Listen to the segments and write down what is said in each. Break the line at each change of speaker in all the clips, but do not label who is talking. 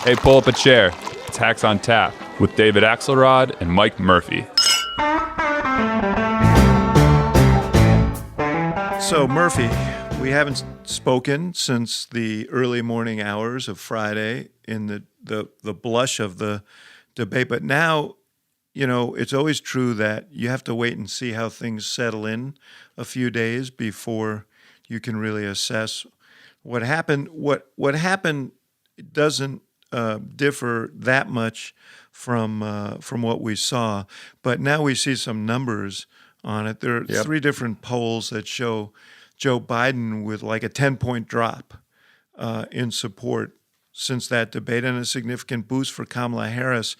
Hey, pull up a chair. It's Hacks on Tap with David Axelrod and Mike Murphy.
So, Murphy, we haven't spoken since the early morning hours of Friday in the blush of the debate. But now, you know, it's always true that you have to wait and see how things settle in a few days before you can really assess what happened. What happened doesn't differ that much from what we saw, but now we see some numbers on it. There are three different polls that show Joe Biden with like a 10-point drop in support since that debate and a significant boost for Kamala Harris.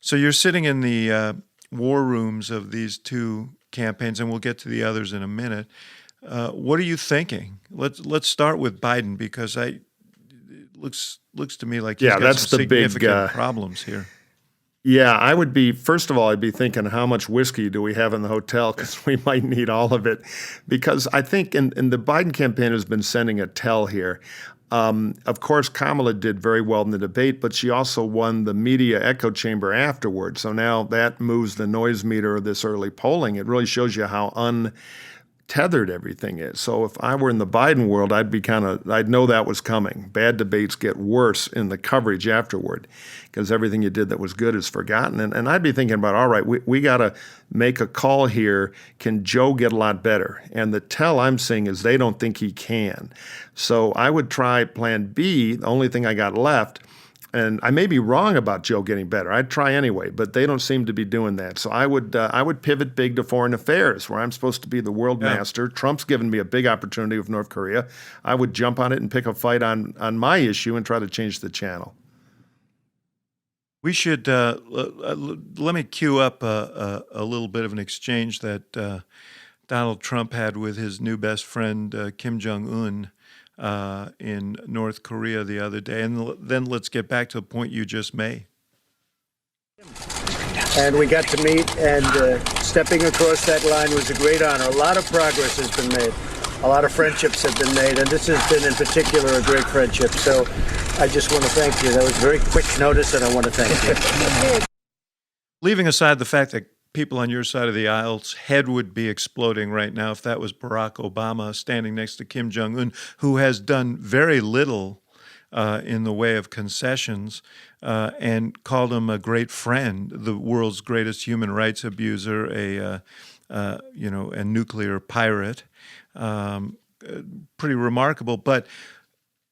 So you're sitting in the war rooms of these two campaigns, and we'll get to the others in a minute. What are you thinking? Let's start with Biden because it looks to me like he's got some significant problems here.
Yeah, I'd be thinking, how much whiskey do we have in the hotel? Because we might need all of it. Because I think in the Biden campaign has been sending a tell here. Of course, Kamala did very well in the debate, but she also won the media echo chamber afterwards. So now that moves the noise meter of this early polling. It really shows you how untethered everything is. So if I were in the Biden world, I'd know that was coming. Bad debates get worse in the coverage afterward because everything you did that was good is forgotten. And I'd be thinking about, all right, we got to make a call here. Can Joe get a lot better? And the tell I'm seeing is they don't think he can. So I would try plan B, the only thing I got left. And I may be wrong about Joe getting better. I'd try anyway, but they don't seem to be doing that. So I would pivot big to foreign affairs, where I'm supposed to be the world master. Trump's given me a big opportunity with North Korea. I would jump on it and pick a fight on my issue and try to change the channel.
We should let me cue up a little bit of an exchange that Donald Trump had with his new best friend Kim Jong-un in North Korea the other day, and then let's get back to the point you just made.
And we got to meet, and stepping across that line was a great honor. A lot of progress has been made. A lot of friendships have been made, and this has been in particular a great friendship. So I just want to thank you. That was very quick notice, and I want to thank you.
Leaving aside the fact that people on your side of the aisle's head would be exploding right now if that was Barack Obama standing next to Kim Jong-un, who has done very little in the way of concessions, and called him a great friend, the world's greatest human rights abuser, a nuclear pirate. Pretty remarkable. But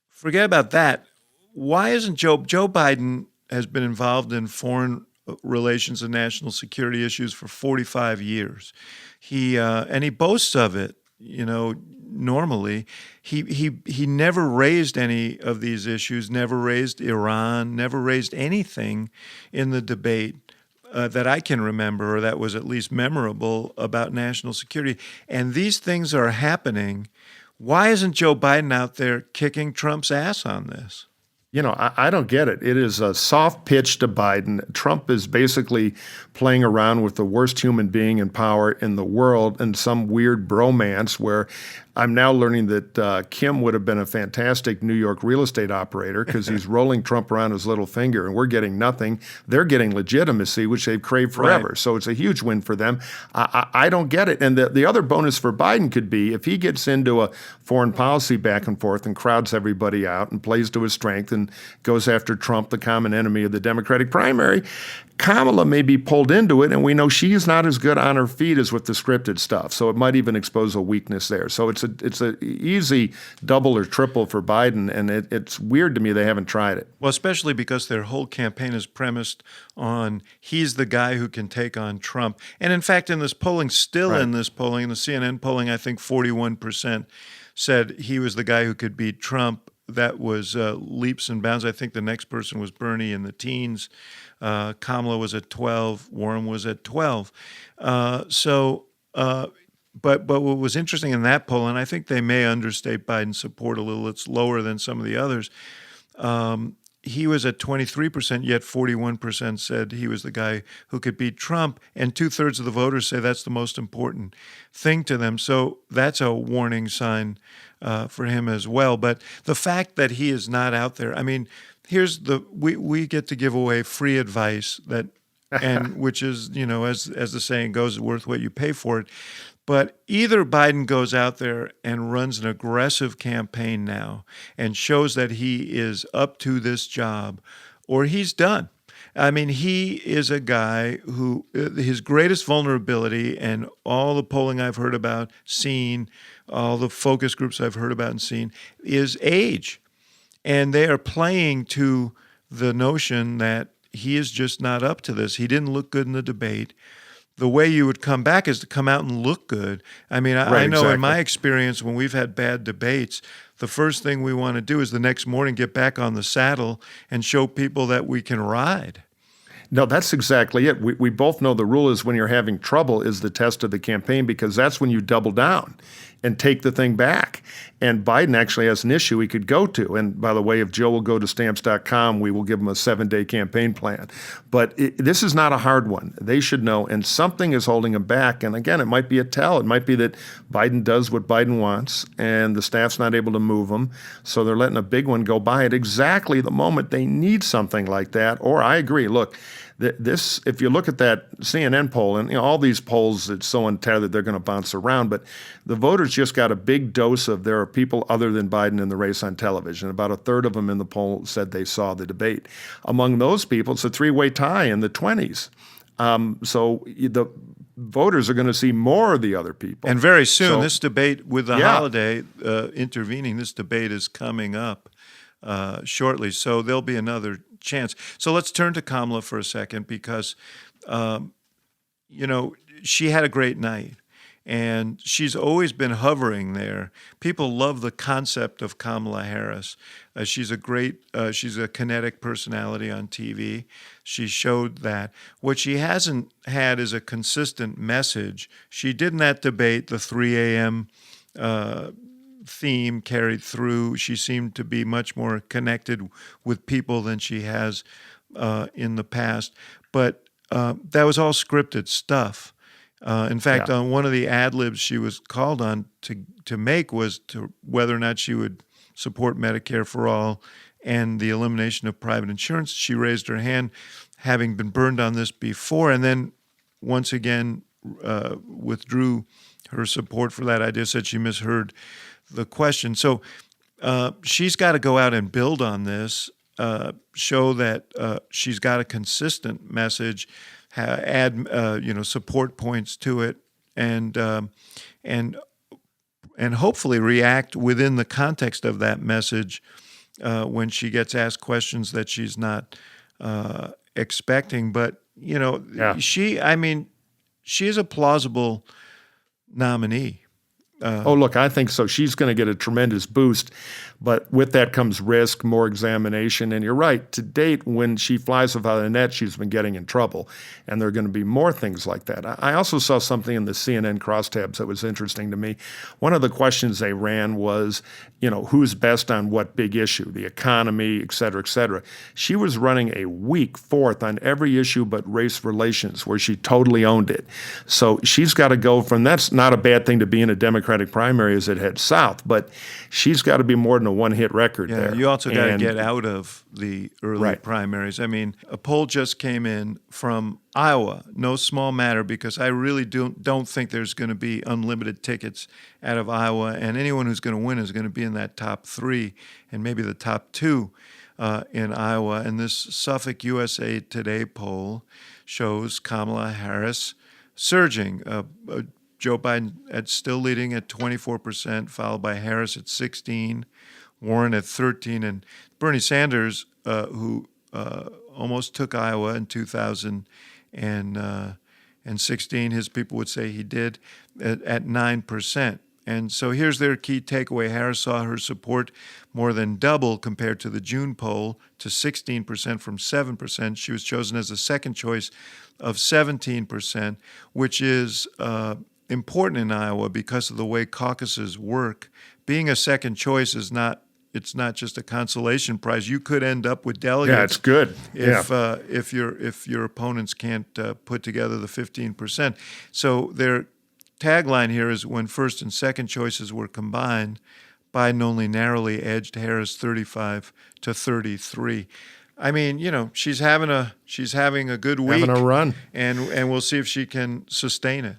forget about that. Why isn't Joe Biden has been involved in foreign relations and national security issues for 45 years. He boasts of it, normally. He never raised any of these issues, never raised Iran, never raised anything in the debate that I can remember, or that was at least memorable, about national security. And these things are happening. Why isn't Joe Biden out there kicking Trump's ass on this?
I don't get it. It is a soft pitch to Biden. Trump is basically playing around with the worst human being in power in the world in some weird bromance where I'm now learning that Kim would have been a fantastic New York real estate operator because he's rolling Trump around his little finger and we're getting nothing. They're getting legitimacy, which they've craved forever. Right. So it's a huge win for them. I don't get it. And the other bonus for Biden could be if he gets into a foreign policy back and forth and crowds everybody out and plays to his strength and goes after Trump, the common enemy of the Democratic primary, Kamala may be pulled into it, and we know she's not as good on her feet as with the scripted stuff. So it might even expose a weakness there. So it's a easy double or triple for Biden, and it's weird to me they haven't tried it.
Well, especially because their whole campaign is premised on he's the guy who can take on Trump. And in fact, in this polling, in the CNN polling, I think 41% said he was the guy who could beat Trump. That was leaps and bounds. I think the next person was Bernie in the teens. Kamala was at 12. Warren was at 12. But what was interesting in that poll, and I think they may understate Biden's support a little, it's lower than some of the others. He was at 23%, yet 41% said he was the guy who could beat Trump, and 2/3 of the voters say that's the most important thing to them. So that's a warning sign for him as well. But the fact that he is not out there, I mean, we get to give away free advice that, and which is, as the saying goes, worth what you pay for it. But either Biden goes out there and runs an aggressive campaign now and shows that he is up to this job, or he's done. I mean, he is a guy who his greatest vulnerability, and all the polling I've heard about, seen, all the focus groups I've heard about and seen, is age. And they are playing to the notion that he is just not up to this. He didn't look good in the debate. The way you would come back is to come out and look good. I mean, I know
exactly.
In my experience, when we've had bad debates, the first thing we want to do is the next morning get back on the saddle and show people that we can ride.
No, that's exactly it. We both know the rule is when you're having trouble is the test of the campaign, because that's when you double down and take the thing back. And Biden actually has an issue he could go to. And by the way, if Joe will go to stamps.com, we will give him a 7-day campaign plan. But this is not a hard one. They should know. And something is holding him back. And again, it might be a tell. It might be that Biden does what Biden wants and the staff's not able to move him. So they're letting a big one go by at exactly the moment they need something like that. Or I agree. Look, this, if you look at that CNN poll, and all these polls, it's so untethered, they're going to bounce around, but the voters just got a big dose of there are people other than Biden in the race on television. About a third of them in the poll said they saw the debate. Among those people, it's a 3-way tie in the 20s. So the voters are going to see more of the other people.
And very soon, this debate with the
Yeah.
holiday intervening, this debate is coming up shortly. So there'll be another chance. So let's turn to Kamala for a second, because, she had a great night. And she's always been hovering there. People love the concept of Kamala Harris. She's a kinetic personality on TV. She showed that. What she hasn't had is a consistent message. She did in that debate, the 3 a.m. Theme carried through. She seemed to be much more connected with people than she has in the past. But that was all scripted stuff. In fact, on one of the ad libs she was called on to make was to whether or not she would support Medicare for all and the elimination of private insurance. She raised her hand, having been burned on this before, and then once again withdrew her support for that idea, said she misheard the question. So she's got to go out and build on this, show that she's got a consistent message, add support points to it, and hopefully react within the context of that message when she gets asked questions that she's not expecting. But she is a plausible nominee.
Look, I think so. She's going to get a tremendous boost, but with that comes risk, more examination. And you're right, to date, when she flies without a net, she's been getting in trouble. And there are going to be more things like that. I also saw something in the CNN crosstabs that was interesting to me. One of the questions they ran was, who's best on what big issue, the economy, et cetera, et cetera. She was running a weak fourth on every issue but race relations, where she totally owned it. So she's got to go from, that's not a bad thing to be in a Democratic primary as it heads south, but she's got to be more than a one-hit record there.
You also got to get out of the early primaries. I mean, a poll just came in from Iowa, no small matter, because I really don't think there's going to be unlimited tickets out of Iowa, and anyone who's going to win is going to be in that top 3 and maybe the top 2 in Iowa. And this Suffolk USA Today poll shows Kamala Harris surging. Joe Biden still leading at 24%, followed by Harris at 16%, Warren at 13%, and Bernie Sanders, who almost took Iowa in 2016, his people would say he did, at 9%. And so here's their key takeaway. Harris saw her support more than double compared to the June poll, to 16% from 7%. She was chosen as the second choice of 17%, which is important in Iowa because of the way caucuses work. Being a second choice is not just a consolation prize. You could end up with delegates.
Yeah, it's good.
If your opponents can't put together the 15%. So their tagline here is, when first and second choices were combined, Biden only narrowly edged Harris 35-33. I mean, she's having a good week,
Having a run.
and we'll see if she can sustain it.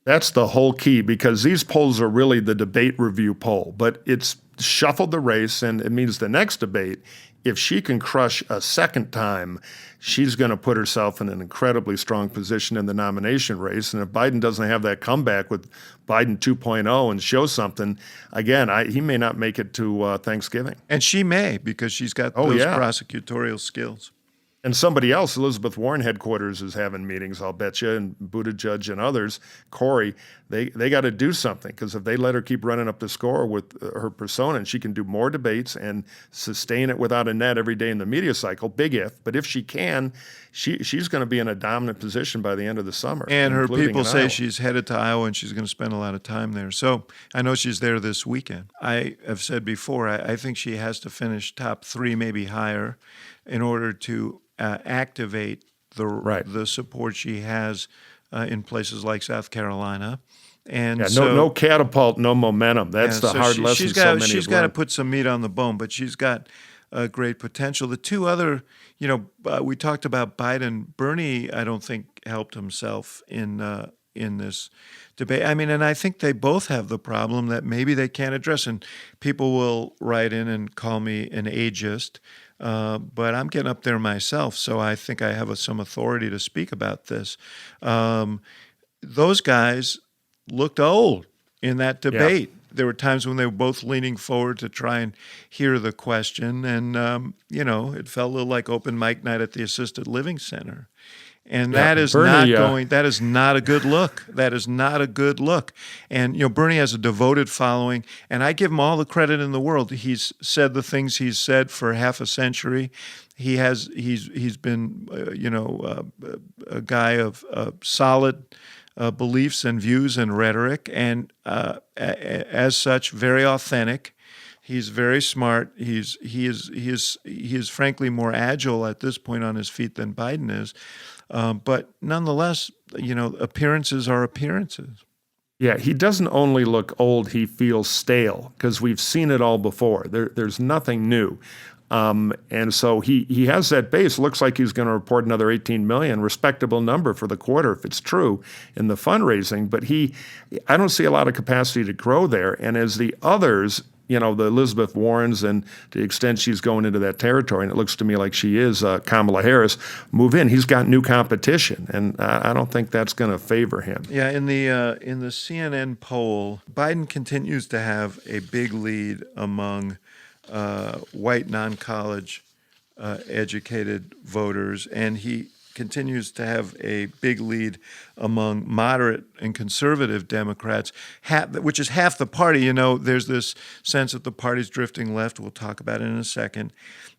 That's the whole key, because these polls are really the debate review poll, but it's shuffled the race, and it means the next debate, if she can crush a second time, she's going to put herself in an incredibly strong position in the nomination race. And if Biden doesn't have that comeback with Biden 2.0 and show something, again, he may not make it to Thanksgiving.
And she may, because she's got those prosecutorial skills.
And somebody else, Elizabeth Warren headquarters is having meetings, I'll bet you, and Buttigieg and others, Corey, they got to do something, because if they let her keep running up the score with her persona, and she can do more debates and sustain it without a net every day in the media cycle, big if, but if she can, she's going to be in a dominant position by the end of the summer.
And her people say
Iowa.
she's headed to Iowa and she's going to spend a lot of time there. So I know she's there this weekend. I have said before, I think she has to finish top 3, maybe higher, in order to activate the support she has in places like South Carolina. And
no catapult, no momentum. That's the hard lesson.
She's got to put some meat on the bone, but she's got great potential. The two other, we talked about Biden. Bernie, I don't think helped himself in this debate. I mean, and I think they both have the problem that maybe they can't address. And people will write in and call me an ageist. But I'm getting up there myself, so I think I have some authority to speak about this. Those guys looked old in that debate. Yeah. There were times when they were both leaning forward to try and hear the question, and it felt a little like open mic night at the assisted living center. And that is Bernie, that is not a good look. That is not a good look. And, Bernie has a devoted following, and I give him all the credit in the world. He's said the things he's said for half a century. He's been, a guy of solid beliefs and views and rhetoric, and as such, very authentic. He's very smart. He is frankly more agile at this point on his feet than Biden is. But nonetheless, appearances are appearances.
Yeah, he doesn't only look old, he feels stale, because we've seen it all before. There's nothing new. And so he has that base. Looks like he's going to report another 18 million, respectable number for the quarter if it's true in the fundraising. But I don't see a lot of capacity to grow there. And as the others, the Elizabeth Warrens, and to the extent she's going into that territory, and it looks to me like she is, Kamala Harris, move in. He's got new competition, and I don't think that's going to favor him.
Yeah, in the CNN poll, Biden continues to have a big lead among white non-college educated voters, and he continues to have a big lead among moderate and conservative Democrats, which is half the party. There's this sense that the party's drifting left. We'll talk about it in a second.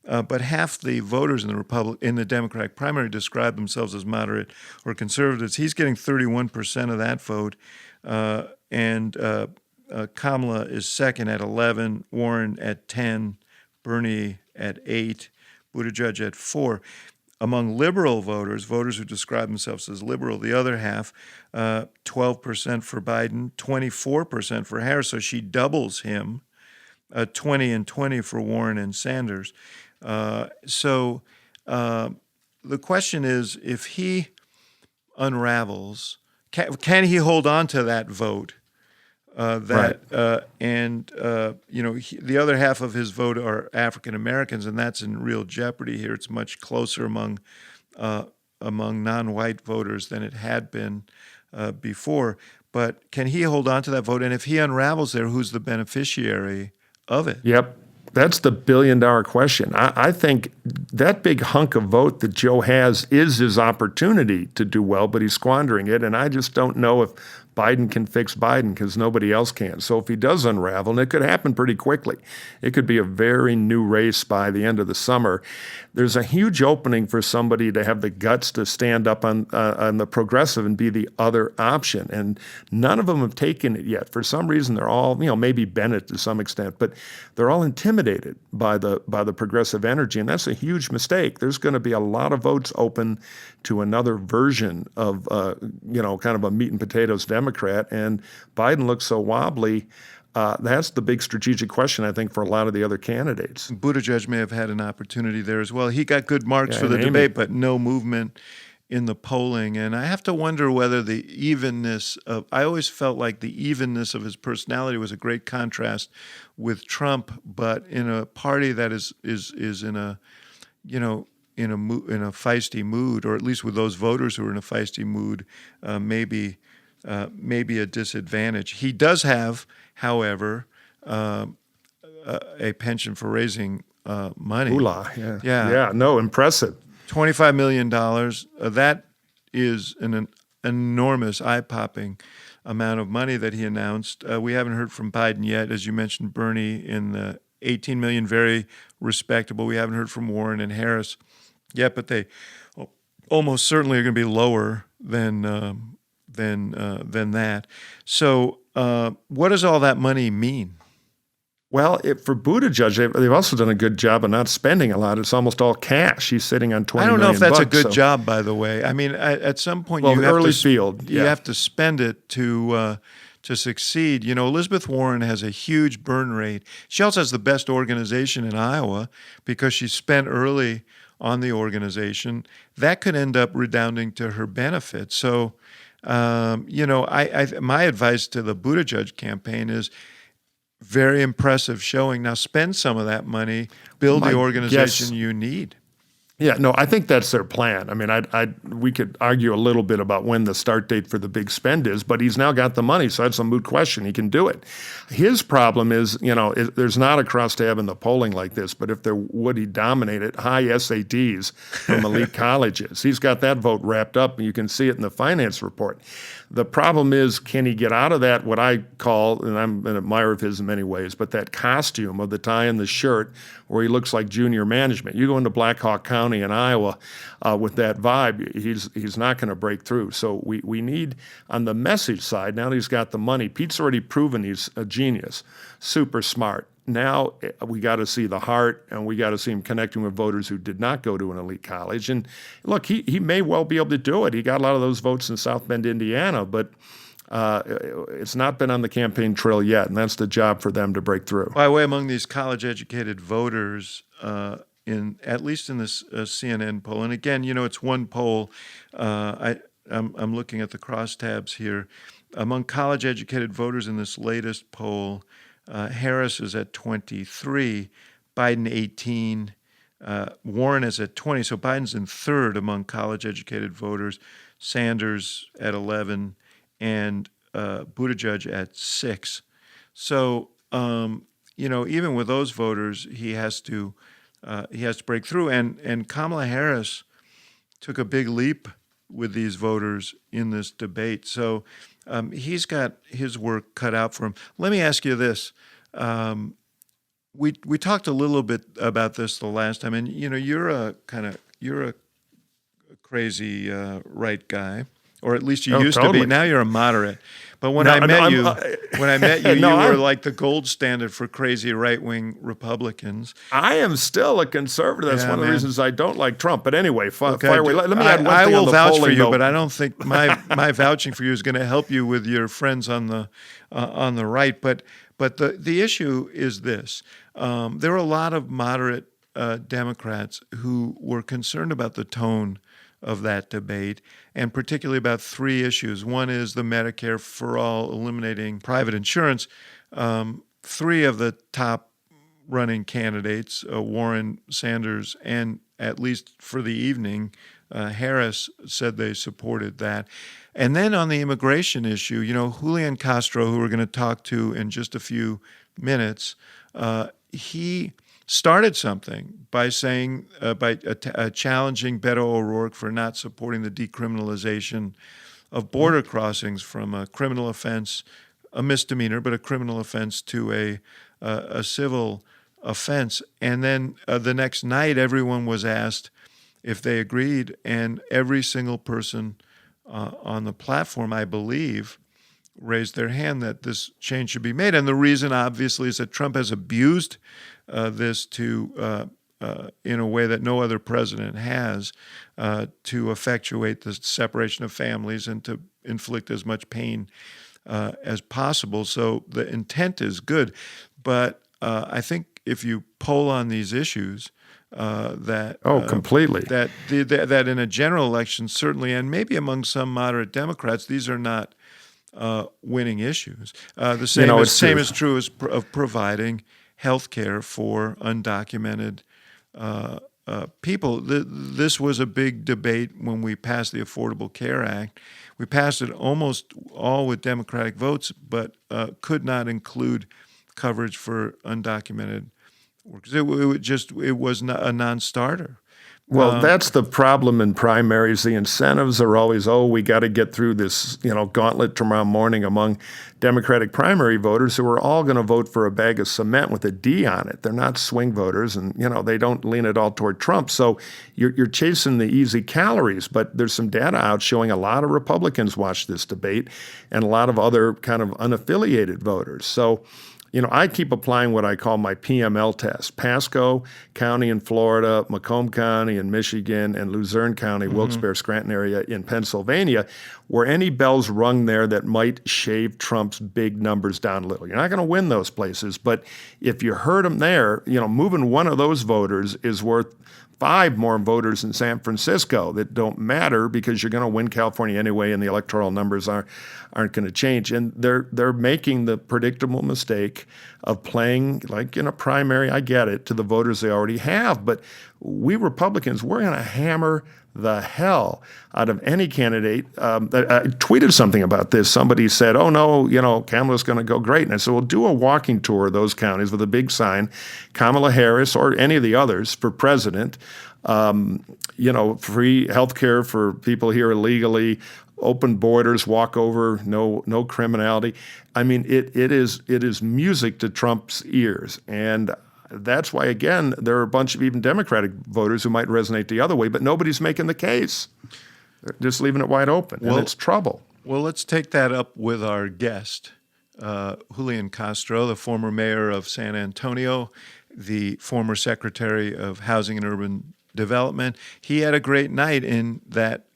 But half the voters in the Democratic primary describe themselves as moderate or conservatives. He's getting 31% of that vote, and Kamala is second at 11, Warren at 10, Bernie at 8, Buttigieg at 4. Among liberal voters who describe themselves as liberal, the other half, 12% for Biden, 24% for Harris, so she doubles him, 20 and 20 for Warren and Sanders. So the question is, if he unravels, can he hold on to that vote? The other half of his vote are African Americans, and that's in real jeopardy here. It's much closer among non-white voters than it had been before. But can he hold on to that vote? And if he unravels there, who's the beneficiary of it?
Yep. That's the billion-dollar question. I think that big hunk of vote that Joe has is his opportunity to do well, but he's squandering it. And I just don't know if Biden can fix Biden, because nobody else can. So if he does unravel, and it could happen pretty quickly, it could be a very new race by the end of the summer. There's a huge opening for somebody to have the guts to stand up on the progressive and be the other option. And none of them have taken it yet. For some reason, they're all, maybe Bennett to some extent, but they're all intimidated by the progressive energy. And that's a huge mistake. There's going to be a lot of votes open to another version of, kind of a meat and potatoes Democrat. And Biden looks so wobbly. That's the big strategic question, I think, for a lot of the other candidates.
Buttigieg may have had an opportunity there as well. He got good marks for the
and Amy.
debate, but no movement in the polling. And I have to wonder whether the evenness of, I always felt like the evenness of his personality was a great contrast with Trump, but in a party that is in a, in a feisty mood, or at least with those voters who are in a feisty mood, maybe a disadvantage. He does have, however, a penchant for raising money.
Moolah, yeah. No, impressive.
$25 million. That is an enormous, eye-popping amount of money that he announced. We haven't heard from Biden yet. As you mentioned, Bernie in the 18 million, very respectable. We haven't heard from Warren and Harris yet, but they almost certainly are going to be lower than that. So what does all that money mean?
Well, for Buttigieg, they've also done a good job of not spending a lot. It's almost all cash. He's sitting on $20 million.
I don't know if that's a good job, by the way. I mean, at some point you have to spend it to succeed. Elizabeth Warren has a huge burn rate. She also has the best organization in Iowa because she spent early on the organization. That could end up redounding to her benefit. So, my advice to the Buttigieg campaign is very impressive showing. Now spend some of that money, build the organization you need.
Yeah, no, I think that's their plan. I mean, we could argue a little bit about when the start date for the big spend is, but he's now got the money, so that's a moot question. He can do it. His problem is, there's not a crosstab in the polling like this, but if there would, he dominate it. High SATs from elite colleges. He's got that vote wrapped up, and you can see it in the finance report. The problem is, can he get out of that, what I call, and I'm an admirer of his in many ways, but that costume of the tie and the shirt where he looks like junior management. You go into Black Hawk County in Iowa with that vibe, he's not going to break through. So we need, on the message side, now that he's got the money, Pete's already proven he's a genius, super smart. Now we got to see the heart, and we got to see him connecting with voters who did not go to an elite college. And look, he may well be able to do it. He got a lot of those votes in South Bend, Indiana, but it's not been on the campaign trail yet, and that's the job for them to break through.
By the way, among these college-educated voters, at least in this CNN poll, and again, it's one poll. I'm looking at the crosstabs here. Among college-educated voters in this latest poll, Harris is at 23, Biden 18, Warren is at 20. So Biden's in third among college-educated voters, Sanders at 11, and Buttigieg at 6. So even with those voters, he has to break through. And Kamala Harris took a big leap with these voters in this debate. So he's got his work cut out for him. Let me ask you this. We talked a little bit about this the last time, and you're a crazy right guy, or at least you used to be. Now you're a moderate. But when I met you, you were like the gold standard for crazy right-wing Republicans.
I am still a conservative. That's one of the reasons I don't like Trump. But anyway, fire away. Let me add one thing
I will
on the
vouch
polling,
for you,
though.
but I don't think my vouching for you is going to help you with your friends on the right. But the issue is this: there are a lot of moderate Democrats who were concerned about the tone of that debate, and particularly about three issues. One is the Medicare for All, eliminating private insurance. Three of the top running candidates, Warren, Sanders, and at least for the evening, Harris, said they supported that. And then on the immigration issue, Julián Castro, who we're going to talk to in just a few minutes, he started something by saying, challenging Beto O'Rourke for not supporting the decriminalization of border crossings from a criminal offense, a misdemeanor, but a criminal offense, to a civil offense. And then the next night, everyone was asked if they agreed, and every single person on the platform, I believe, raised their hand that this change should be made. And the reason, obviously, is that Trump has abused this in a way that no other president has, to effectuate the separation of families and to inflict as much pain as possible. So the intent is good, but I think if you poll on these issues,
completely.
that in a general election, certainly, and maybe among some moderate Democrats, these are not winning issues. The same is true of providing health care for undocumented people. This was a big debate when we passed the Affordable Care Act. We passed it almost all with Democratic votes, but could not include coverage for undocumented workers. It was not a non-starter.
Well, that's the problem in primaries. The incentives are always, we got to get through this, gauntlet tomorrow morning among Democratic primary voters who are all going to vote for a bag of cement with a D on it. They're not swing voters, and they don't lean at all toward Trump. So you're chasing the easy calories. But there's some data out showing a lot of Republicans watch this debate, and a lot of other kind of unaffiliated voters. So I keep applying what I call my PML test. Pasco County in Florida, Macomb County in Michigan, and Luzerne County, Wilkes-Barre, Scranton area in Pennsylvania, were any bells rung there that might shave Trump's big numbers down a little. You're not going to win those places, but if you hurt him there, moving one of those voters is worth 5 more voters in San Francisco that don't matter because you're going to win California anyway, and the electoral numbers aren't going to change. And they're making the predictable mistake of playing like in a primary. I get it, to the voters they already have, but we Republicans, we're going to hammer the hell out of any candidate. I tweeted something about this. Somebody said, "Oh no, Kamala's going to go great," and I said, "Well, do a walking tour of those counties with a big sign, Kamala Harris or any of the others for president. Free health care for people here illegally, open borders, walk over, no criminality." I mean, it is music to Trump's ears, and that's why, again, there are a bunch of even Democratic voters who might resonate the other way, but nobody's making the case. They're just leaving it wide open, and it's trouble.
Well, let's take that up with our guest, Julián Castro, the former mayor of San Antonio, the former Secretary of Housing and Urban Development. He had a great night in that,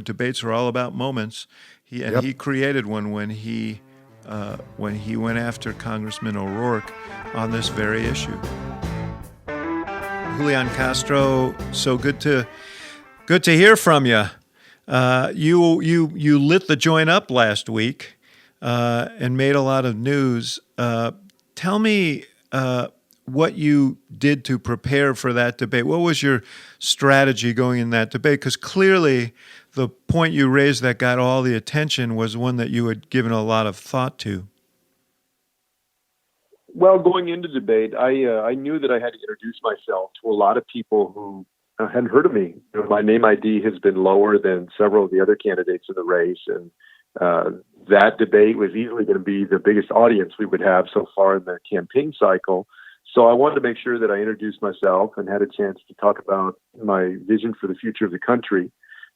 debates are all about moments. He created one when he went after Congressman O'Rourke on this very issue. Julián Castro, so good to hear from you. You lit the joint up last week and made a lot of news. Tell me what you did to prepare for that debate. What was your strategy going in that debate? Because clearly the point you raised that got all the attention was one that you had given a lot of thought to.
Well, going into debate, I knew that I had to introduce myself to a lot of people who hadn't heard of me. My name ID has been lower than several of the other candidates in the race, and that debate was easily going to be the biggest audience we would have so far in the campaign cycle. So I wanted to make sure that I introduced myself and had a chance to talk about my vision for the future of the country.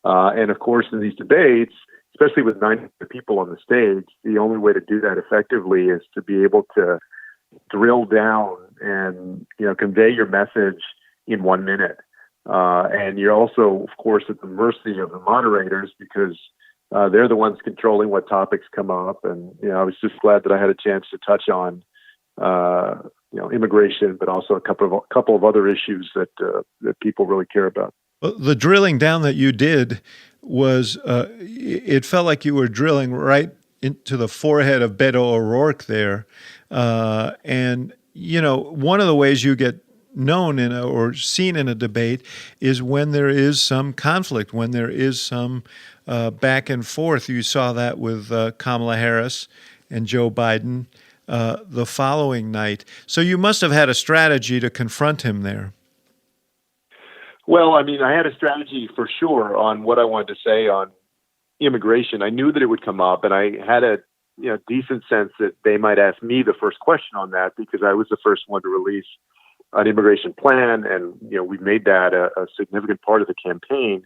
And of course, in these debates, especially with 90 people on the stage, the only way to do that effectively is to be able to drill down and convey your message in 1 minute. And you're also, of course, at the mercy of the moderators because they're the ones controlling what topics come up. And I was just glad that I had a chance to touch on immigration, but also a couple of other issues that people really care about.
Well, the drilling down that you did was it felt like you were drilling right into the forehead of Beto O'Rourke there. And, one of the ways you get known or seen in a debate is when there is some conflict, when there is some back and forth. You saw that with Kamala Harris and Joe Biden the following night. So you must have had a strategy to confront him there.
Well, I mean, I had a strategy for sure on what I wanted to say on immigration. I knew that it would come up, and I had a decent sense that they might ask me the first question on that because I was the first one to release an immigration plan, and we made that a significant part of the campaign.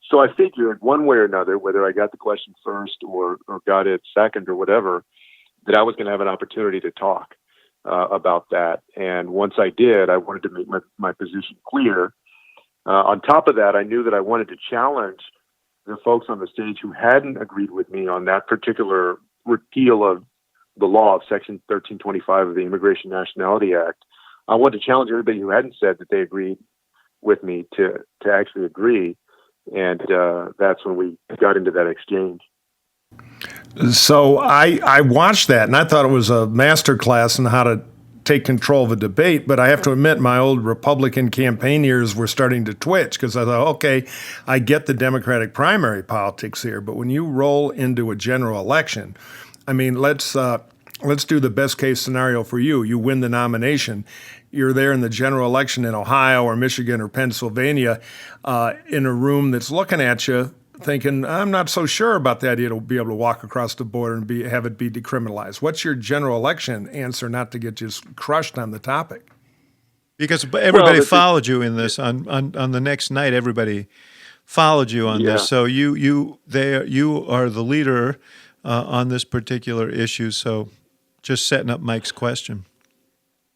So I figured one way or another, whether I got the question first or got it second or whatever, that I was going to have an opportunity to talk about that. And once I did, I wanted to make my position clear. On top of that, I knew that I wanted to challenge the folks on the stage who hadn't agreed with me on that particular repeal of the law of Section 1325 of the Immigration Nationality Act, I want to challenge everybody who hadn't said that they agreed with me to actually agree. And that's when we got into that exchange.
So I watched that, and I thought it was a master class in how to take control of a debate, but I have to admit my old Republican campaign years were starting to twitch because I thought, okay, I get the Democratic primary politics here, but when you roll into a general election, I mean, let's do the best case scenario for you. You win the nomination. You're there in the general election in Ohio or Michigan or Pennsylvania in a room that's looking at you thinking, I'm not so sure about the idea to be able to walk across the border and have it be decriminalized. What's your general election answer not to get just crushed on the topic?
Because everybody followed you in this. On the next night, everybody followed you on this. So you are the leader on this particular issue. So just setting up Mike's question.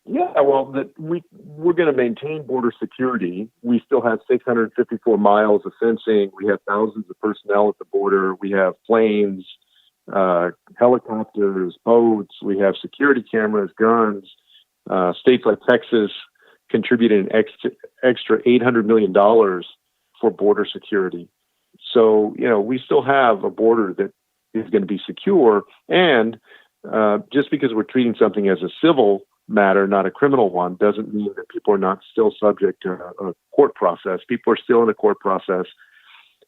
Yeah, well, we're going to maintain border security. We still have 654 miles of fencing. We have thousands of personnel at the border. We have planes, helicopters, boats. We have security cameras, guns. States like Texas contributed an extra $800 million for border security. So, we still have a border that is going to be secure. And just because we're treating something as a civil matter, not a criminal one, doesn't mean that people are not still subject to a court process. People are still in a court process.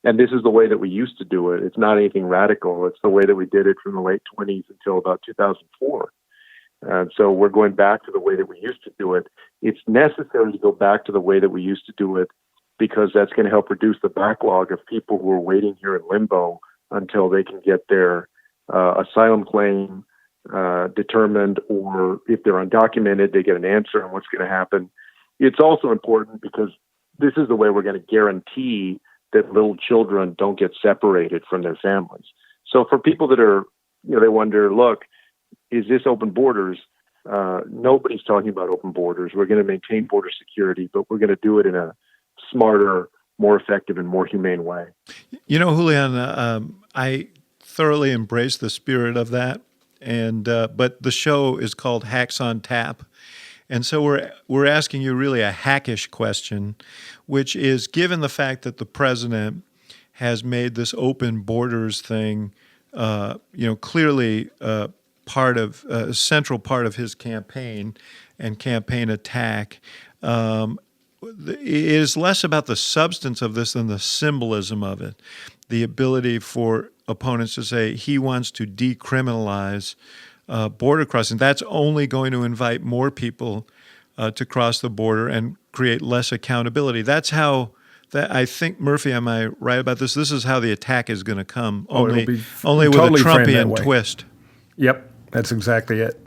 And this is the way that we used to do it. It's not anything radical. It's the way that we did it from the late 1920s until about 2004. And so we're going back to the way that we used to do it. It's necessary to go back to the way that we used to do it because that's going to help reduce the backlog of people who are waiting here in limbo until they can get their asylum claim determined, or if they're undocumented, they get an answer on what's going to happen. It's also important because this is the way we're going to guarantee that little children don't get separated from their families. So for people that are, they wonder, look, is this open borders? Nobody's talking about open borders. We're going to maintain border security, but we're going to do it in a smarter, more effective, and more humane way.
Julián, I thoroughly embrace the spirit of that. And but the show is called Hacks on Tap, and so we're asking you really a hackish question, which is, given the fact that the president has made this open borders thing, clearly a central part of his campaign and campaign attack. It is less about the substance of this than the symbolism of it, the ability for opponents to say he wants to decriminalize border crossing. That's only going to invite more people to cross the border and create less accountability. That's how, I think, Murphy, am I right about this? This is how the attack is going to come, only with
totally
a Trumpian twist.
Yep, that's exactly it.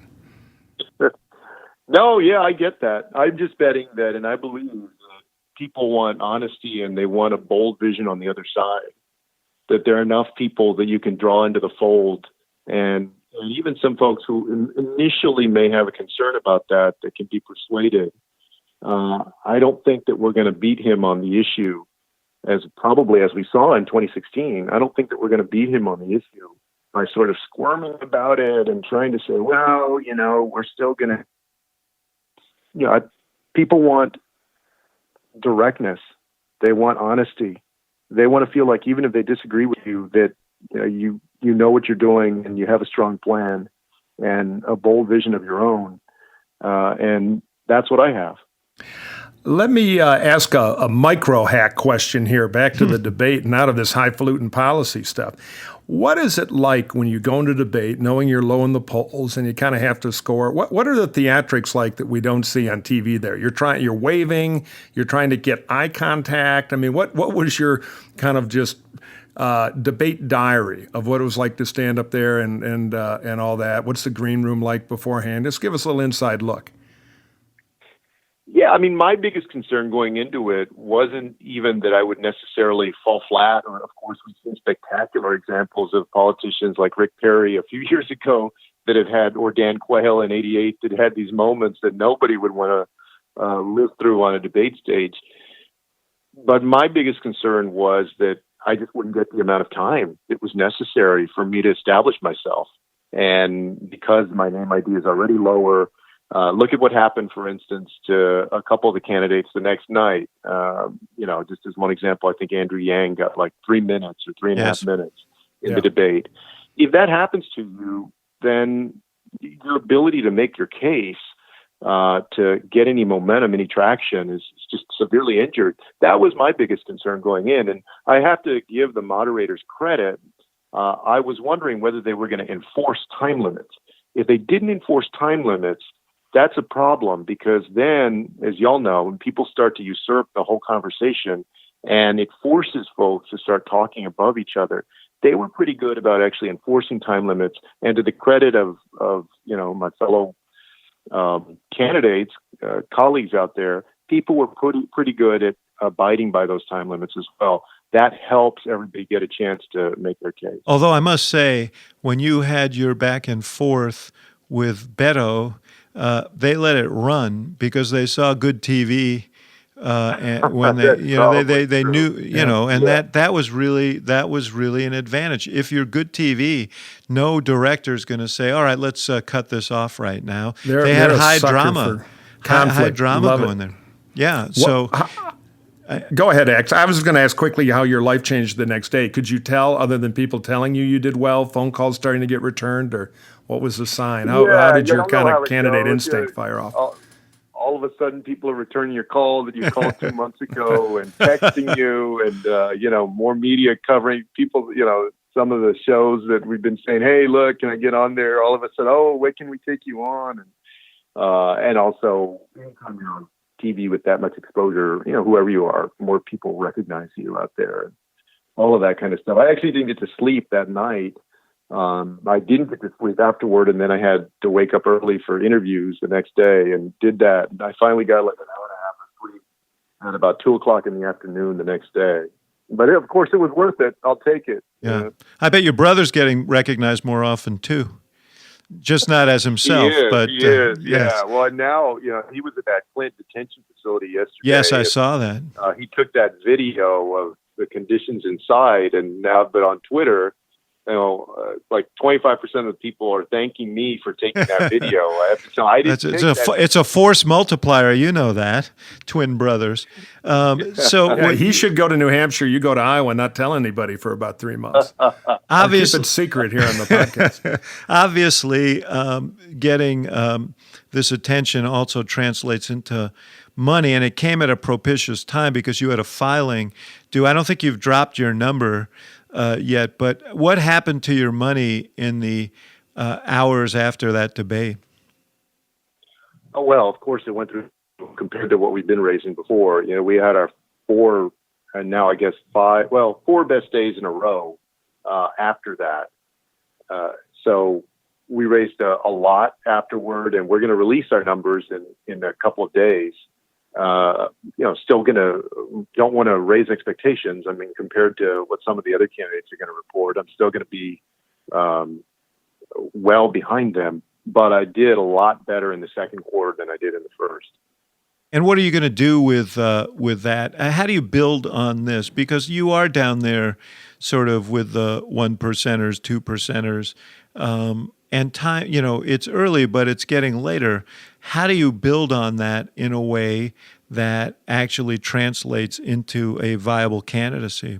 No, yeah, I get that. I'm just betting that, and I believe that people want honesty and they want a bold vision on the other side, that there are enough people that you can draw into the fold, and even some folks who initially may have a concern about that can be persuaded. I don't think that we're going to beat him on the issue as we saw in 2016. I don't think that we're going to beat him on the issue by sort of squirming about it and trying to say, well, we're still going to, people want directness. They want honesty. They want to feel like even if they disagree with you, that you know what you're doing and you have a strong plan and a bold vision of your own. And that's what I have.
Let me ask a micro hack question here, back to the debate and out of this highfalutin policy stuff. What is it like when you go into debate, knowing you're low in the polls and you kind of have to score? What are the theatrics like that we don't see on TV there? You're waving, you're trying to get eye contact. I mean, what was your kind of just debate diary of what it was like to stand up there and all that? What's the green room like beforehand? Just give us a little inside look.
Yeah, I mean, my biggest concern going into it wasn't even that I would necessarily fall flat. Or, of course, we've seen spectacular examples of politicians like Rick Perry a few years ago that have had, or Dan Quayle in '88, that had these moments that nobody would want to live through on a debate stage. But my biggest concern was that I just wouldn't get the amount of time that was necessary for me to establish myself. And because my name ID is already lower, look at what happened, for instance, to a couple of the candidates the next night. Just as one example, I think Andrew Yang got like 3 minutes or 3.5 minutes in the debate. If that happens to you, then your ability to make your case, to get any momentum, any traction is just severely injured. That was my biggest concern going in. And I have to give the moderators credit. I was wondering whether they were going to enforce time limits. If they didn't enforce time limits, that's a problem, because then, as y'all know, when people start to usurp the whole conversation and it forces folks to start talking above each other, they were pretty good about actually enforcing time limits. And to the credit of my fellow candidates, colleagues out there, people were pretty good at abiding by those time limits as well. That helps everybody get a chance to make their case.
Although I must say, when you had your back and forth with Beto, they let it run because they saw good TV, and when they knew, and that was really an advantage. If you're good TV, no director's going to say, "All right, let's cut this off right now." They had high drama going there. Yeah, so.
Go ahead, X. I was just going to ask quickly how your life changed the next day. Could you tell, other than people telling you did well, phone calls starting to get returned, or what was the sign? How did your kind of candidate instinct fire off?
All of a sudden, people are returning your call that you called 2 months ago and texting you, and more media covering people. Some of the shows that we've been saying, "Hey, look, can I get on there?" All of a sudden, "Oh, when can we take you on?" And also, anytime you're on TV with that much exposure, whoever you are, more people recognize you out there, and all of that kind of stuff. I actually didn't get to sleep that night. I didn't get to sleep afterward, and then I had to wake up early for interviews the next day, and did that. And I finally got like an hour and a half of sleep at about 2:00 in the afternoon the next day. But of course, it was worth it. I'll take it.
Yeah, I bet your brother's getting recognized more often too. Just not as himself, but
he is.
yes.
Yeah. Well, now he was at that Flint detention facility yesterday.
Yes, I saw that.
He took that video of the conditions inside, and but on Twitter, like 25% of the people are thanking me for taking that video.
It's a force multiplier. You know that, twin brothers.
He should go to New Hampshire. You go to Iowa, not tell anybody for about 3 months.
Obviously,
keep it secret here on the podcast.
Obviously, getting this attention also translates into money, and it came at a propitious time because you had a filing due. I don't think you've dropped your number yet, but what happened to your money in the hours after that debate?
Oh, well, of course it went through compared to what we've been raising before. We had our 4, and now I guess 4 best days in a row after that. So we raised a lot afterward, and we're going to release our numbers in a couple of days. Still don't want to raise expectations. I mean, compared to what some of the other candidates are going to report, I'm still going to be well behind them. But I did a lot better in the second quarter than I did in the first.
And what are you going to do with that? How do you build on this? Because you are down there sort of with the 1%ers, 2%ers, and time, it's early, but it's getting later. How do you build on that in a way that actually translates into a viable candidacy?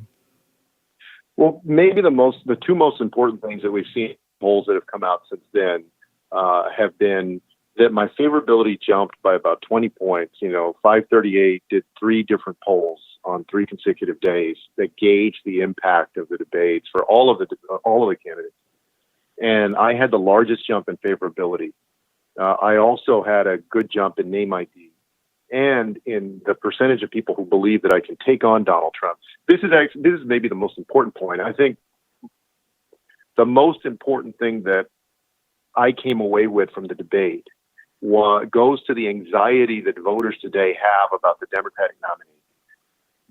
Well, maybe the 2 most important things that we've seen in polls that have come out since then have been that my favorability jumped by about 20 points. 538 did 3 different polls on 3 consecutive days that gauged the impact of the debates for all of the candidates. And I had the largest jump in favorability. I also had a good jump in name ID and in the percentage of people who believe that I can take on Donald Trump. This is maybe the most important point. I think the most important thing that I came away with from the debate goes to the anxiety that voters today have about the Democratic nominee.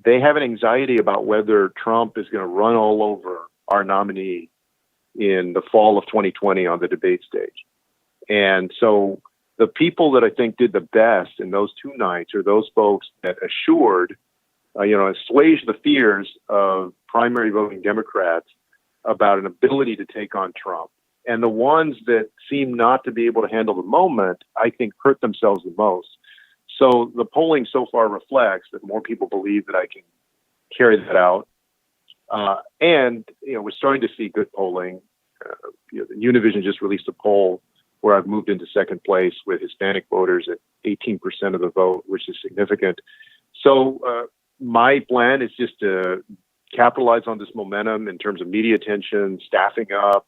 They have an anxiety about whether Trump is going to run all over our nominee in the fall of 2020 on the debate stage. And so the people that I think did the best in those 2 nights are those folks that assured, assuaged the fears of primary voting Democrats about an ability to take on Trump. And the ones that seem not to be able to handle the moment, I think, hurt themselves the most. So the polling so far reflects that more people believe that I can carry that out. And we're starting to see good polling. Univision just released a poll where I've moved into second place with Hispanic voters at 18% of the vote, which is significant. So my plan is just to capitalize on this momentum in terms of media attention, staffing up,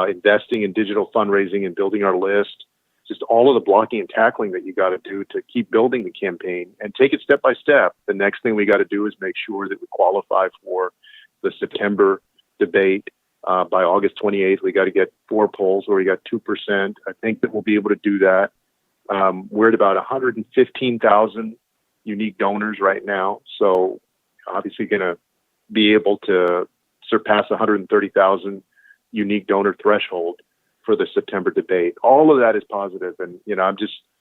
investing in digital fundraising and building our list, just all of the blocking and tackling that you got to do to keep building the campaign and take it step by step. The next thing we got to do is make sure that we qualify for the September debate. By August 28th, we got to get 4 polls where we got 2%. I think that we'll be able to do that. We're at about 115,000 unique donors right now. So obviously going to be able to surpass 130,000 unique donor threshold for the September debate. All of that is positive. And,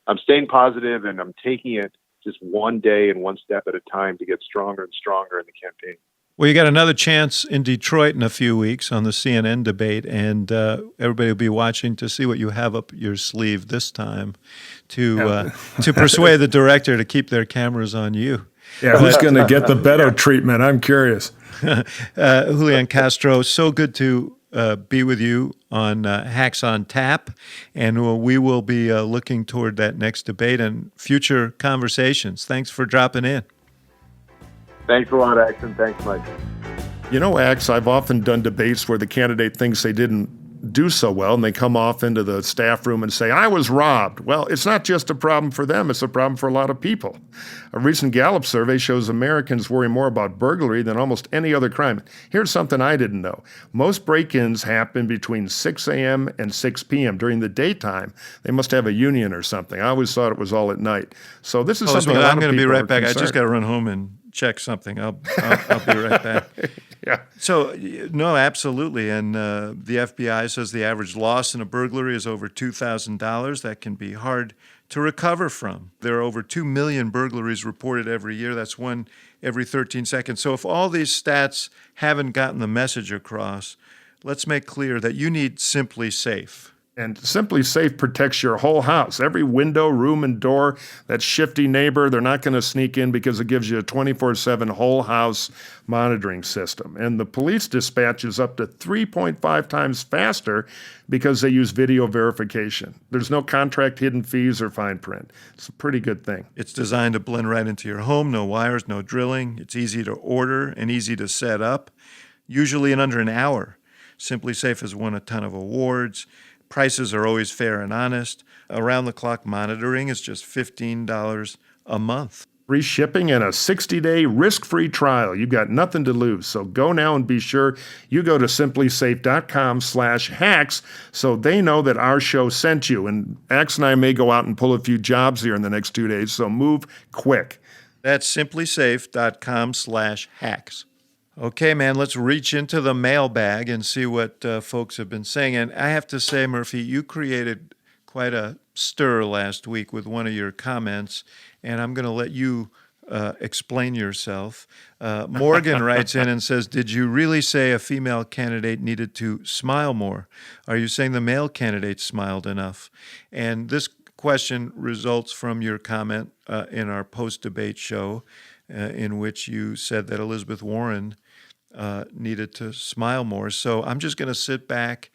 I'm staying positive, and I'm taking it just one day and one step at a time to get stronger and stronger in the campaign.
Well, you got another chance in Detroit in a few weeks on the CNN debate, and everybody will be watching to see what you have up your sleeve this time to persuade the director to keep their cameras on you.
Yeah, who's going to get the Beto treatment? I'm curious.
Julián Castro, so good to be with you on Hacks on Tap, and we will be looking toward that next debate and future conversations. Thanks for dropping in.
Thanks a lot, Ax, and thanks, Mike.
Ax, I've often done debates where the candidate thinks they didn't do so well, and they come off into the staff room and say, I was robbed. Well, it's not just a problem for them, it's a problem for a lot of people. A recent Gallup survey shows Americans worry more about burglary than almost any other crime. Here's something I didn't know. Most break-ins happen between 6 a.m. and 6 p.m. During the daytime, they must have a union or something. I always thought it was all at night. So this is something
I'm
going to
be right back. I just got to run home and check something. I'll be right back.
Yeah.
So, no, absolutely. And the FBI says the average loss in a burglary is over $2,000. That can be hard to recover from. There are over 2 million burglaries reported every year. That's one every 13 seconds. So if all these stats haven't gotten the message across, let's make clear that you need Simply Safe.
And Simply Safe protects your whole house, every window, room, and door. That shifty neighbor, they're not going to sneak in because it gives you a 24/7 whole house monitoring system. And the police dispatch is up to 3.5 times faster because they use video verification. There's no contract hidden fees or fine print. It's a pretty good thing.
It's designed to blend right into your home, no wires, no drilling. It's easy to order and easy to set up, usually in under an hour. Simply Safe has won a ton of awards. Prices are always fair and honest. Around-the-clock monitoring is just $15 a month.
Free shipping and a 60-day risk-free trial. You've got nothing to lose. So go now and be sure you go to simplysafe.com/hacks so they know that our show sent you. And Ax and I may go out and pull a few jobs here in the next 2 days, so move quick.
That's simplysafe.com/hacks. Okay, man, let's reach into the mailbag and see what folks have been saying. And I have to say, Murphy, you created quite a stir last week with one of your comments, and I'm going to let you explain yourself. Morgan writes in and says, did you really say a female candidate needed to smile more? Are you saying the male candidate smiled enough? And this question results from your comment in our post-debate show in which you said that Elizabeth Warren needed to smile more. So I'm just going to sit back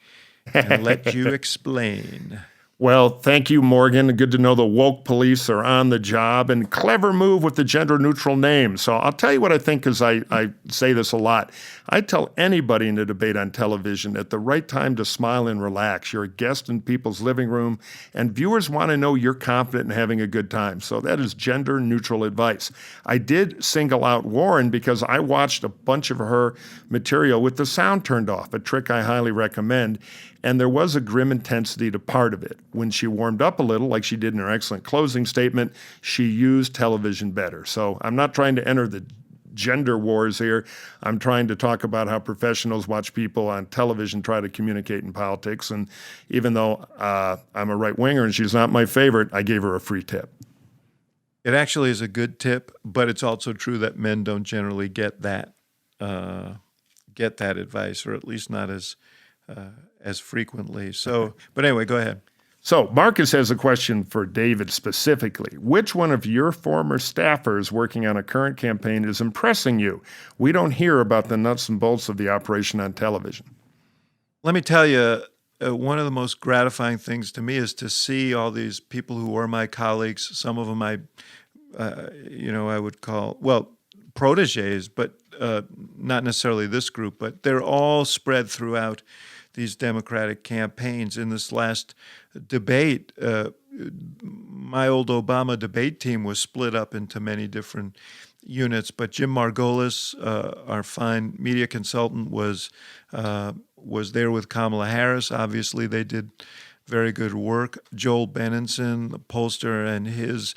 and let you explain.
Well, thank you, Morgan. Good to know the woke police are on the job, and clever move with the gender-neutral name. So I'll tell you what I think, because I say this a lot. I tell anybody in a debate on television at the right time to smile and relax. You're a guest in people's living room, and viewers want to know you're confident and having a good time. So that is gender-neutral advice. I did single out Warren because I watched a bunch of her material with the sound turned off, a trick I highly recommend. And there was a grim intensity to part of it. When she warmed up a little, like she did in her excellent closing statement, she used television better. So I'm not trying to enter the gender wars here. I'm trying to talk about how professionals watch people on television try to communicate in politics. And even though I'm a right-winger and she's not my favorite, I gave her a free tip.
It actually is a good tip, but it's also true that men don't generally get that advice, or at least not as as frequently. So, but anyway, go ahead.
So Marcus has a question for David specifically. Which one of your former staffers working on a current campaign is impressing you? We don't hear about the nuts and bolts of the operation on television.
Let me tell you, one of the most gratifying things to me is to see all these people who are my colleagues. Some of them I would call, proteges, but not necessarily this group, but they're all spread throughout these Democratic campaigns. In this last debate, my old Obama debate team was split up into many different units, but Jim Margolis, our fine media consultant, was there with Kamala Harris. Obviously, they did very good work. Joel Benenson, the pollster, and his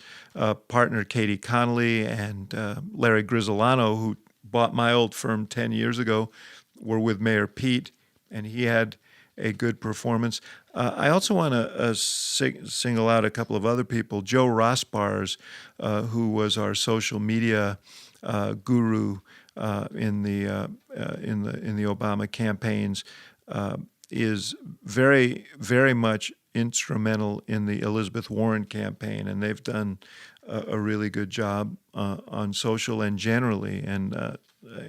partner Katie Connolly and Larry Grisolano, who bought my old firm 10 years ago, were with Mayor Pete, and he had a good performance. I also want to single out a couple of other people. Joe Rossbars, who was our social media guru in the Obama campaigns, is very, very much instrumental in the Elizabeth Warren campaign, and they've done a really good job on social and generally. And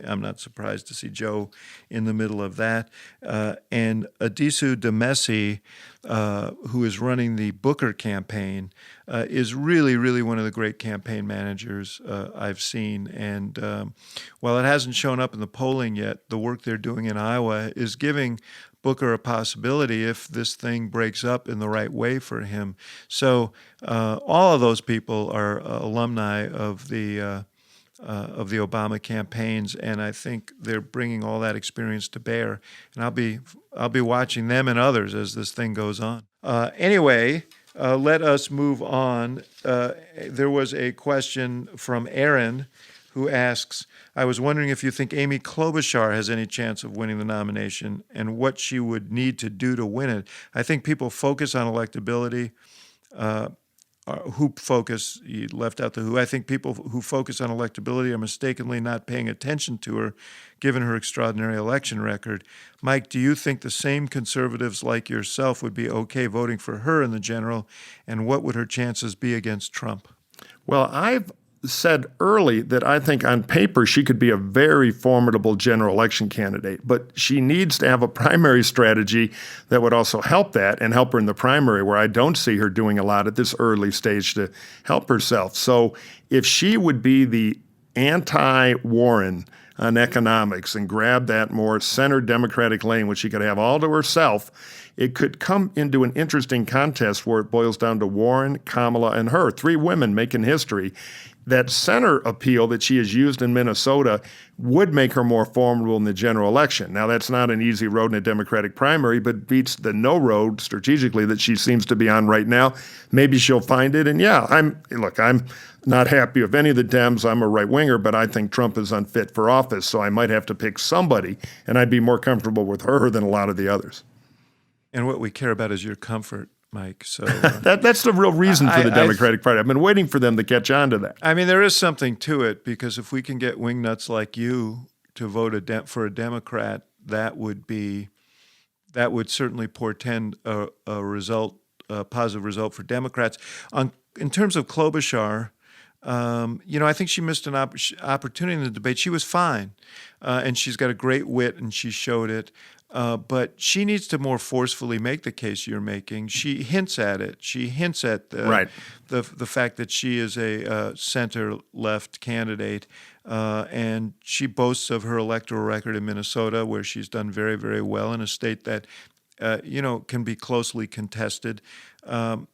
I'm not surprised to see Joe in the middle of that. And Adisu Demesi, who is running the Booker campaign, is really, really one of the great campaign managers I've seen. And while it hasn't shown up in the polling yet, the work they're doing in Iowa is giving Booker a possibility if this thing breaks up in the right way for him. So all of those people are alumni of the Obama campaigns, and I think they're bringing all that experience to bear. And I'll be watching them and others as this thing goes on. Anyway, let us move on. There was a question from Aaron, who asks, I was wondering if you think Amy Klobuchar has any chance of winning the nomination and what she would need to do to win it. I think people focus on electability. He left out the who. I think people who focus on electability are mistakenly not paying attention to her, given her extraordinary election record. Mike, do you think the same conservatives like yourself would be okay voting for her in the general, and what would her chances be against Trump?
Well, I've said early that I think on paper she could be a very formidable general election candidate, but she needs to have a primary strategy that would also help that and help her in the primary, where I don't see her doing a lot at this early stage to help herself. So if she would be the anti-Warren on economics and grab that more center Democratic lane, which she could have all to herself, it could come into an interesting contest where it boils down to Warren, Kamala, and her, three women making history. That center appeal that she has used in Minnesota would make her more formidable in the general election. Now, that's not an easy road in a Democratic primary, but beats the no road strategically that she seems to be on right now. Maybe she'll find it. And yeah, I'm not happy with any of the Dems. I'm a right-winger, but I think Trump is unfit for office, so I might have to pick somebody, and I'd be more comfortable with her than a lot of the others.
And what we care about is your comfort, Mike. So
that's the real reason for the Democratic Party. I've been waiting for them to catch on to that.
I mean, there is something to it, because if we can get wingnuts like you to vote for a Democrat, that would certainly portend a positive result for Democrats. In terms of Klobuchar, I think she missed an opportunity in the debate. She was fine, and she's got a great wit, and she showed it. But she needs to more forcefully make the case you're making. She hints at it. She hints at the fact that she is a center-left candidate, and she boasts of her electoral record in Minnesota, where she's done very, very well in a state that can be closely contested. All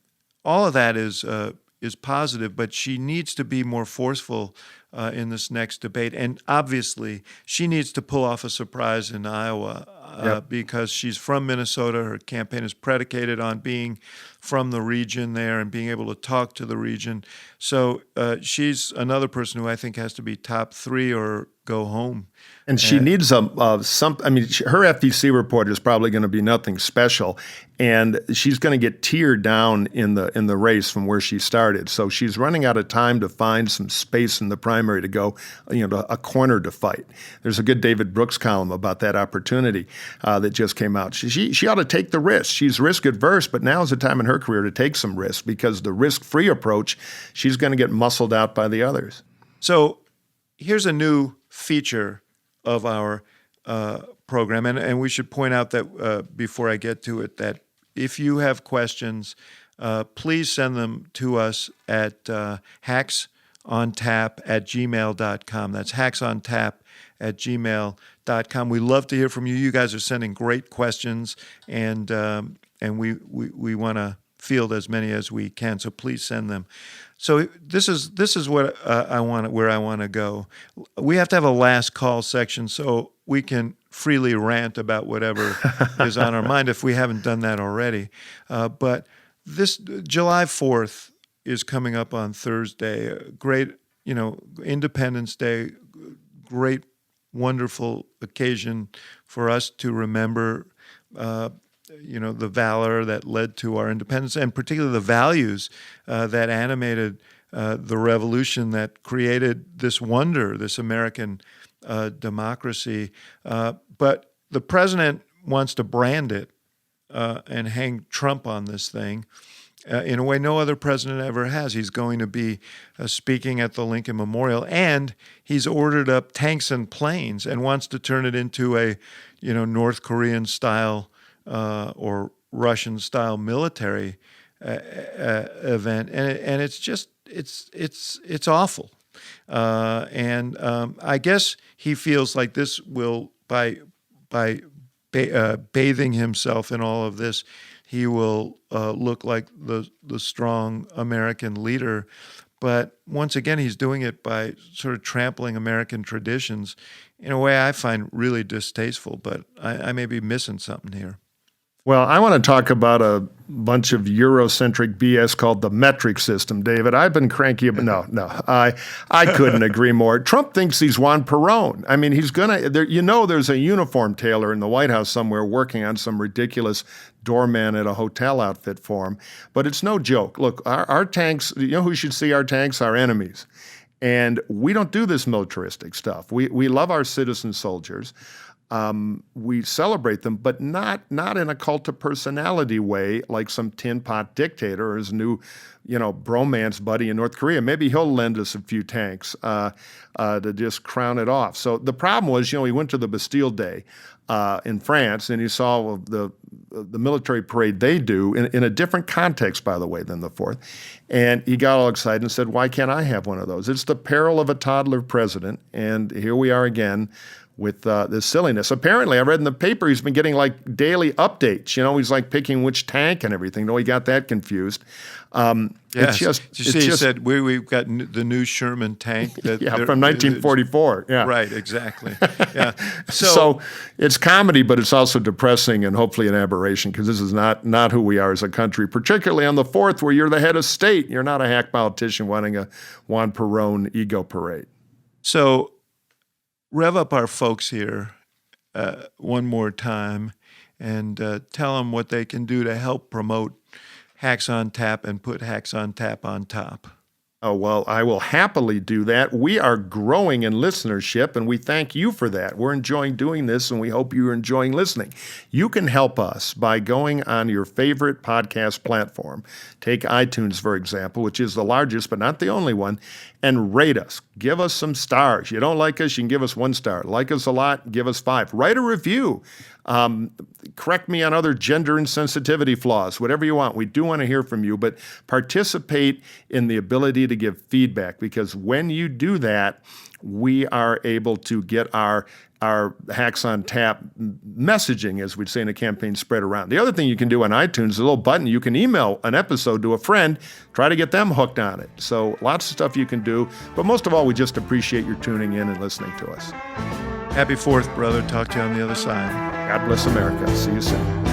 of that is positive, but she needs to be more forceful in this next debate. And obviously, she needs to pull off a surprise in Iowa because she's from Minnesota. Her campaign is predicated on being from the region there and being able to talk to the region. So she's another person who I think has to be top three or go home.
And she needs her FEC report is probably going to be nothing special, and she's going to get teared down in the race from where she started. So she's running out of time to find some space in the primary to go, to a corner to fight. There's a good David Brooks column about that opportunity. that just came out. She ought to take the risk. She's risk adverse, but now is the time in her career to take some risks, because the risk-free approach, she's going to get muscled out by the others.
So here's a new feature of our program, and we should point out that before I get to it, that if you have questions, please send them to us at hacksontap@gmail.com. That's hacksontap@gmail.com. We love to hear from you. You guys are sending great questions, and we want to field as many as we can. So please send them. So this is what where I want to go. We have to have a last call section so we can freely rant about whatever is on our mind if we haven't done that already. But this July 4th is coming up on Thursday. Great, Independence Day, great, wonderful occasion for us to remember, the valor that led to our independence, and particularly the values that animated the revolution that created this wonder, this American democracy. But the president wants to brand it and hang Trump on this thing in a way no other president ever has. He's going to be speaking at the Lincoln Memorial, and he's ordered up tanks and planes and wants to turn it into a, North Korean style or Russian style military event, and it's just it's awful. And I guess he feels like this will by bathing himself in all of this, he will look like the strong American leader. But once again, he's doing it by sort of trampling American traditions in a way I find really distasteful. But I may be missing something here.
Well, I want to talk about a bunch of Eurocentric BS called the metric system, David. I've been cranky about I couldn't agree more. Trump thinks he's Juan Perón. I mean, he's going to, there's a uniform tailor in the White House somewhere working on some ridiculous doorman at a hotel outfit for him. But it's no joke. Look, our tanks, who should see our tanks? Our enemies. And we don't do this militaristic stuff. We love our citizen soldiers. We celebrate them, but not in a cult of personality way like some tin pot dictator or his new, bromance buddy in North Korea. Maybe he'll lend us a few tanks to just crown it off. So the problem was, he went to the Bastille Day in France, and he saw the military parade they do in a different context, by the way, than the 4th. And he got all excited and said, why can't I have one of those? It's the peril of a toddler president. And here we are again with this silliness. Apparently, I read in the paper he's been getting like daily updates. He's like picking which tank and everything. No, he got that confused.
Yes. He said we've got the new Sherman tank. That
from 1944. Yeah,
right, exactly. Yeah.
So it's comedy, but it's also depressing and hopefully an aberration, because this is not who we are as a country, particularly on the 4th, where you're the head of state. You're not a hack politician wanting a Juan Perón ego parade.
So rev up our folks here one more time and tell them what they can do to help promote Hacks on Tap and put Hacks on Tap on top.
Oh, well, I will happily do that. We are growing in listenership, and we thank you for that. We're enjoying doing this, and we hope you're enjoying listening. You can help us by going on your favorite podcast platform. Take iTunes, for example, which is the largest but not the only one, and rate us. Give us some stars. You don't like us, you can give us 1 star. Like us a lot, give us 5. Write a review. Correct me on other gender insensitivity flaws, whatever you want. We do want to hear from you, but participate in the ability to give feedback, because when you do that, we are able to get our Hacks on Tap messaging, as we'd say in a campaign, spread around. The other thing you can do on iTunes is a little button. You can email an episode to a friend, try to get them hooked on it. So lots of stuff you can do, but most of all, we just appreciate your tuning in and listening to us.
Happy 4th, brother. Talk to you on the other side.
God bless America. See you soon.